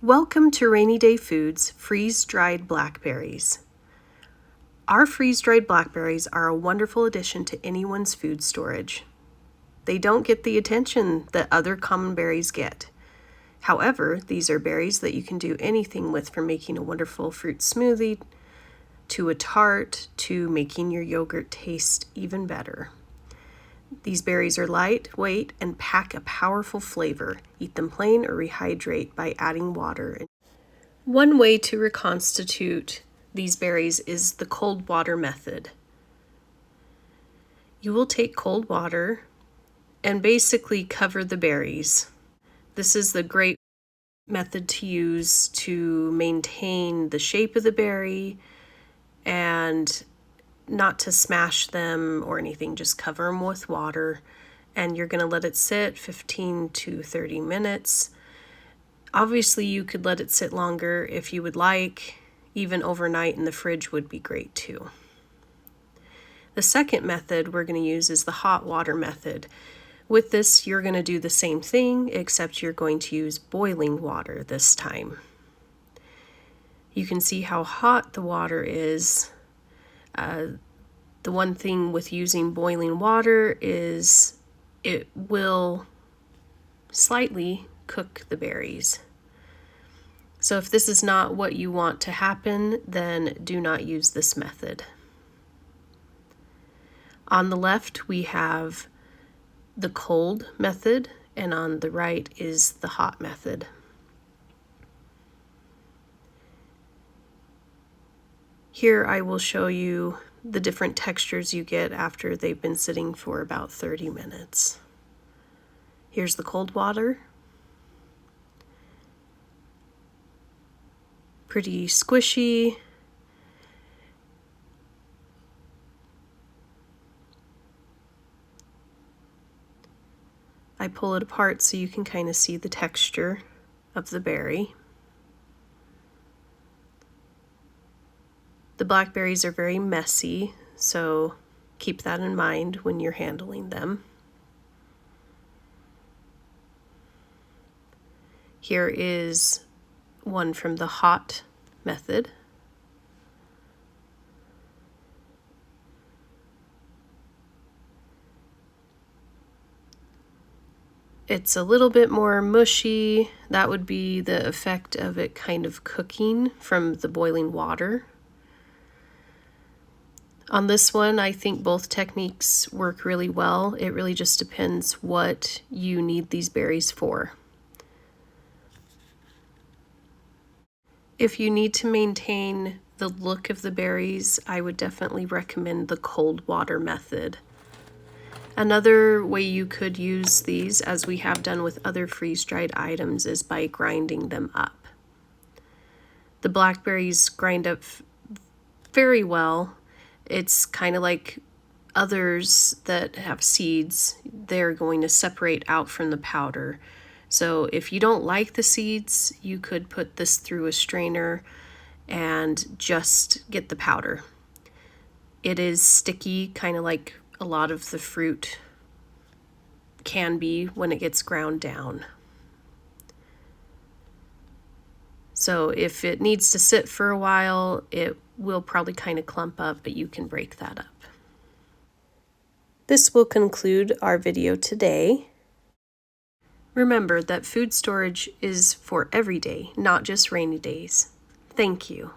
Welcome to Rainy Day Foods freeze-dried blackberries. Our freeze-dried blackberries are a wonderful addition to anyone's food storage. They don't get the attention that other common berries get. However, these are berries that you can do anything with, from making a wonderful fruit smoothie, to a tart, to making your yogurt taste even better. These berries are lightweight and pack a powerful flavor. Eat them plain or rehydrate by adding water. One way to reconstitute these berries is the cold water method. You will take cold water and basically cover the berries. This is the great method to use to maintain the shape of the berry and not to smash them or anything. Just cover them with water, and you're going to let it sit 15 to 30 minutes. Obviously, you could let it sit longer if you would like. Even overnight in the fridge would be great too. The second method we're going to use is the hot water method. With this, you're going to do the same thing, except you're going to use boiling water this time. You can see how hot the water is. The one thing with using boiling water is it will slightly cook the berries. So if this is not what you want to happen, then do not use this method. On the left, we have the cold method, and on the right is the hot method. Here I will show you the different textures you get after they've been sitting for about 30 minutes. Here's the cold water. Pretty squishy. I pull it apart so you can kind of see the texture of the berry. The blackberries are very messy, so keep that in mind when you're handling them. Here is one from the hot method. It's a little bit more mushy. That would be the effect of it kind of cooking from the boiling water. On this one, I think both techniques work really well. It really just depends what you need these berries for. If you need to maintain the look of the berries, I would definitely recommend the cold water method. Another way you could use these, as we have done with other freeze-dried items, is by grinding them up. The blackberries grind up very well. It's kind of like others that have seeds. They're going to separate out from the powder. So if you don't like the seeds, you could put this through a strainer and just get the powder. It is sticky, kind of like a lot of the fruit can be when it gets ground down. So if it needs to sit for a while, it will probably kind of clump up, but you can break that up. This will conclude our video today. Remember that food storage is for every day, not just rainy days. Thank you.